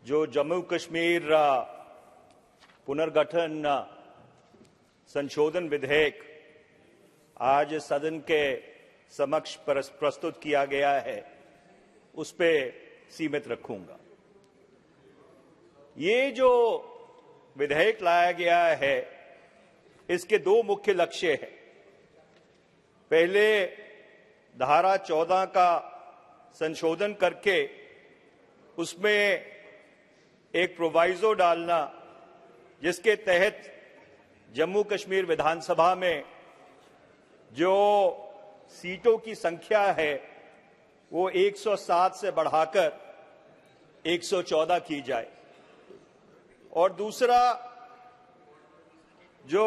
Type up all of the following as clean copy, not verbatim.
जो जम्मू कश्मीर पुनर्गठन संशोधन विधेयक आज सदन के समक्ष प्रस्तुत किया गया है, उस पे सीमित रखूंगा। ये जो विधेयक लाया गया है, इसके दो मुख्य लक्ष्य हैं। पहले धारा 14 का संशोधन करके उसमें एक प्रोवाइजो डालना, जिसके तहत जम्मू कश्मीर विधानसभा में जो सीटों की संख्या है वो 107 से बढ़ाकर 114 की जाए। और दूसरा, जो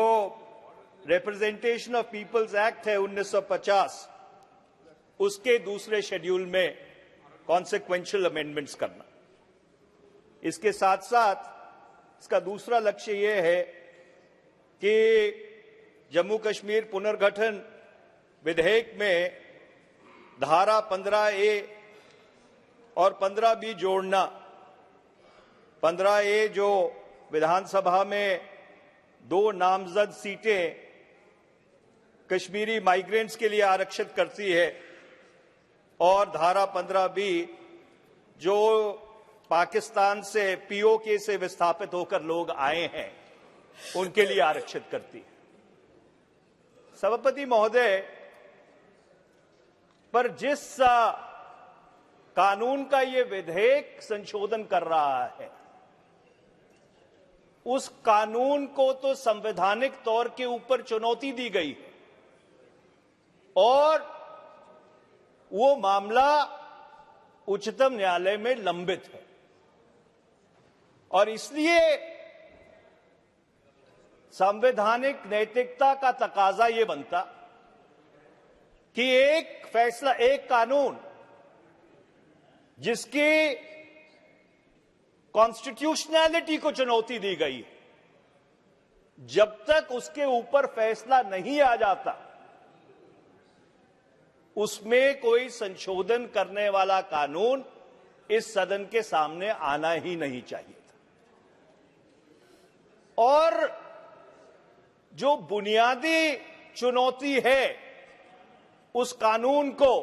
रिप्रेजेंटेशन ऑफ पीपल्स एक्ट है 1950, उसके दूसरे शेड्यूल में कॉन्सिक्वेंशियल अमेंडमेंट्स करना। इसके साथ साथ इसका दूसरा लक्ष्य यह है कि जम्मू कश्मीर पुनर्गठन विधेयक में धारा 15A और 15B जोड़ना। 15A जो विधानसभा में 2 नामजद सीटें कश्मीरी माइग्रेंट्स के लिए आरक्षित करती है, और धारा 15B जो पाकिस्तान से POK से विस्थापित होकर लोग आए हैं उनके लिए आरक्षित करती है। सभापति महोदय, पर जिस कानून का ये विधेयक संशोधन कर रहा है, उस कानून को तो संवैधानिक तौर के ऊपर चुनौती दी गई है और वो मामला उच्चतम न्यायालय में लंबित है। और इसलिए संवैधानिक नैतिकता का तकाजा ये बनता कि एक फैसला, एक कानून जिसकी कॉन्स्टिट्यूशनैलिटी को चुनौती दी गई, जब तक उसके ऊपर फैसला नहीं आ जाता, उसमें कोई संशोधन करने वाला कानून इस सदन के सामने आना ही नहीं चाहिए था। और जो बुनियादी चुनौती है उस कानून को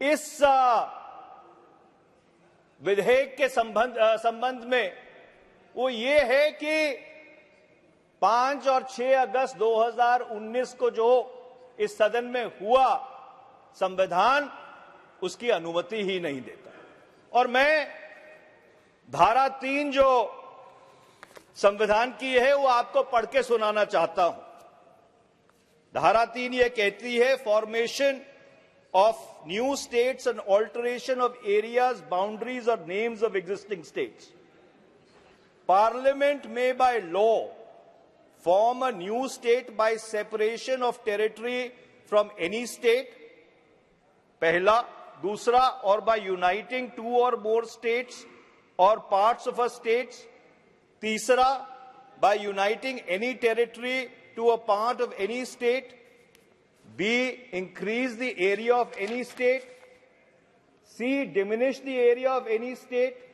इस विधेयक के संबंध में वो ये है कि 5 और 6 अगस्त 2019 को जो इस सदन में हुआ, संविधान उसकी अनुमति ही नहीं देता। और मैं धारा 3 जो संविधान की है वो आपको पढ़ के सुनाना चाहता हूं। धारा 3 ये कहती है, formation of new states and alteration of areas, boundaries और names of existing states. Parliament में by law form a new state by separation of territory from any state, पहला। दूसरा, और by uniting 2 or more states or parts of a state। तीसरा, by uniting any territory to a part of any state। B, increase the area of any state। C, diminish the area of any state।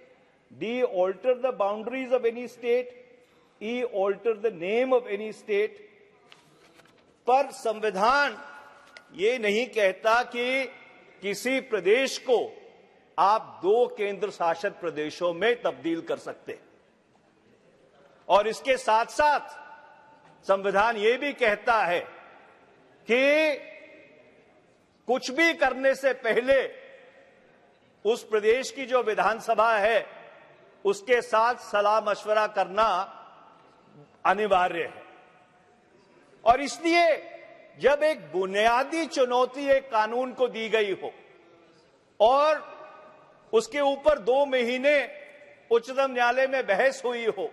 D, alter the boundaries of any state। E, alter the name of any state। पर संविधान ये नहीं कहता कि किसी प्रदेश को आप 2 केंद्र शासित प्रदेशों में तब्दील कर सकते। और इसके साथ साथ संविधान ये भी कहता है कि कुछ भी करने से पहले उस प्रदेश की जो विधानसभा है उसके साथ सलाह मशवरा करना अनिवार्य है। और इसलिए जब एक बुनियादी चुनौती एक कानून को दी गई हो और उसके ऊपर 2 महीने उच्चतम न्यायालय में बहस हुई हो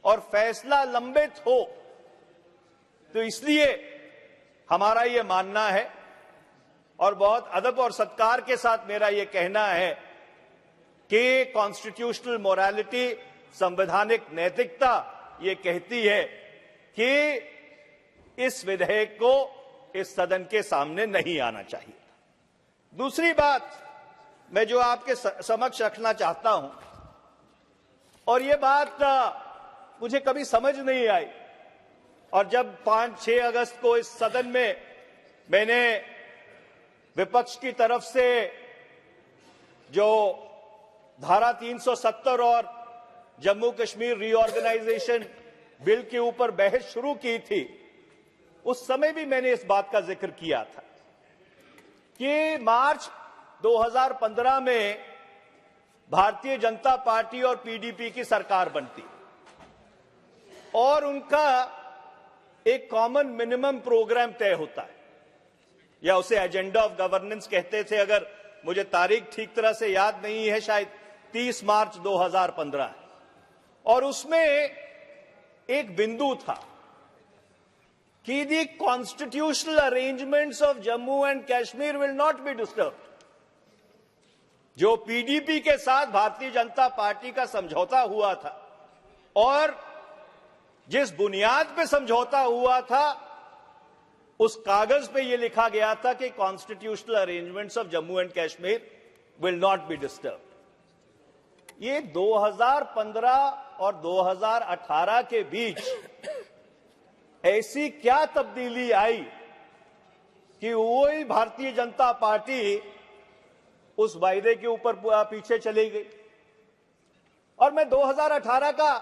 और फैसला लंबित हो, तो इसलिए हमारा यह मानना है और बहुत अदब और सत्कार के साथ मेरा यह कहना है कि कॉन्स्टिट्यूशनल मोरालिटी, संवैधानिक नैतिकता ये कहती है कि इस विधेयक को इस सदन के सामने नहीं आना चाहिए। दूसरी बात मैं जो आपके समक्ष रखना चाहता हूं और ये बात मुझे कभी समझ नहीं आई। और जब 5-6 अगस्त को इस सदन में मैंने विपक्ष की तरफ से जो धारा 370 और जम्मू कश्मीर रीऑर्गेनाइजेशन बिल के ऊपर बहस शुरू की थी, उस समय भी मैंने इस बात का जिक्र किया था कि मार्च 2015 में भारतीय जनता पार्टी और पीडीपी की सरकार बनती और उनका एक कॉमन मिनिमम प्रोग्राम तय होता है, या उसे एजेंडा ऑफ गवर्नेंस कहते थे। अगर मुझे तारीख ठीक तरह से याद नहीं है, शायद 30 मार्च 2015 है। और उसमें एक बिंदु था कि the constitutional arrangements of Jammu and Kashmir will not be disturbed. जो पीडीपी के साथ भारतीय जनता पार्टी का समझौता हुआ था और जिस बुनियाद पे समझौता हुआ था, उस कागज पे यह लिखा गया था कि constitutional arrangements of Jammu and Kashmir will not be disturbed. ये 2015 और 2018 के बीच ऐसी क्या तब्दीली आई कि वही भारतीय जनता पार्टी उस वायदे के ऊपर पीछे चली गई। और मैं 2018 का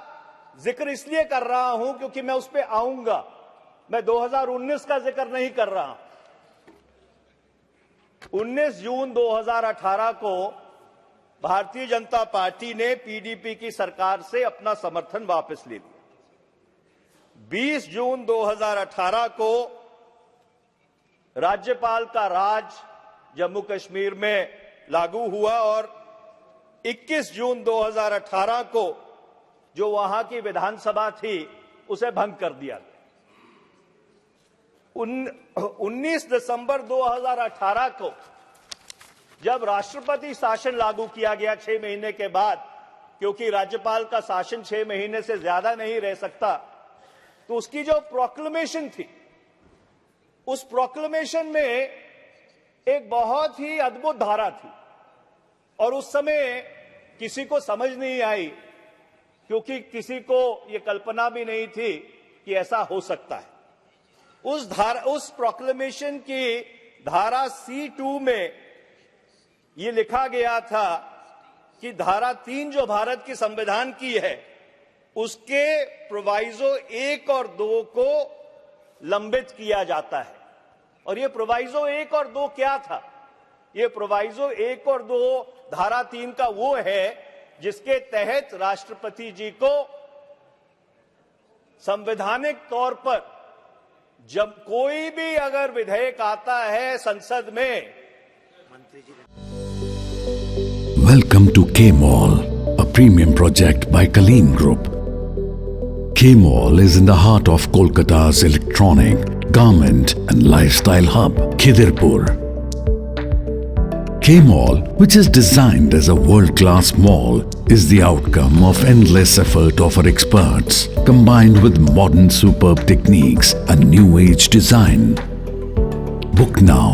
जिक्र इसलिए कर रहा हूं क्योंकि मैं उस पर आऊंगा, मैं 2019 का जिक्र नहीं कर रहा हूं। 19 जून 2018 को भारतीय जनता पार्टी ने पीडीपी की सरकार से अपना समर्थन वापस ले लिया। 20 जून 2018 को राज्यपाल का राज जम्मू कश्मीर में लागू हुआ और 21 जून 2018 को जो वहां की विधानसभा थी उसे भंग कर दिया। 19 दिसंबर 2018 को जब राष्ट्रपति शासन लागू किया गया 6 महीने के बाद, क्योंकि राज्यपाल का शासन 6 महीने से ज्यादा नहीं रह सकता, तो उसकी जो प्रोक्लेमेशन थी, उस प्रोक्लेमेशन में एक बहुत ही अद्भुत धारा थी और उस समय किसी को समझ नहीं आई, क्योंकि किसी को यह कल्पना भी नहीं थी कि ऐसा हो सकता है। उस प्रोक्लेमेशन की धारा C2 में यह लिखा गया था कि धारा 3 जो भारत की संविधान की है, उसके प्रोवाइजो 1 और 2 को लंबित किया जाता है। और ये प्रोवाइजो 1 और 2 क्या था? ये प्रोवाइजो 1 और 2 धारा 3 का वो है जिसके तहत राष्ट्रपति जी को संवैधानिक तौर पर जब कोई भी अगर विधेयक आता है संसद में, Welcome to K-Mall, a premium project by Kaleen Group. K-Mall is in the heart of Kolkata's electronic, garment and lifestyle hub, Khidirpur. K-Mall, which is designed as a world-class mall, is the outcome of endless effort of our experts, combined with modern superb techniques and new age design. Book now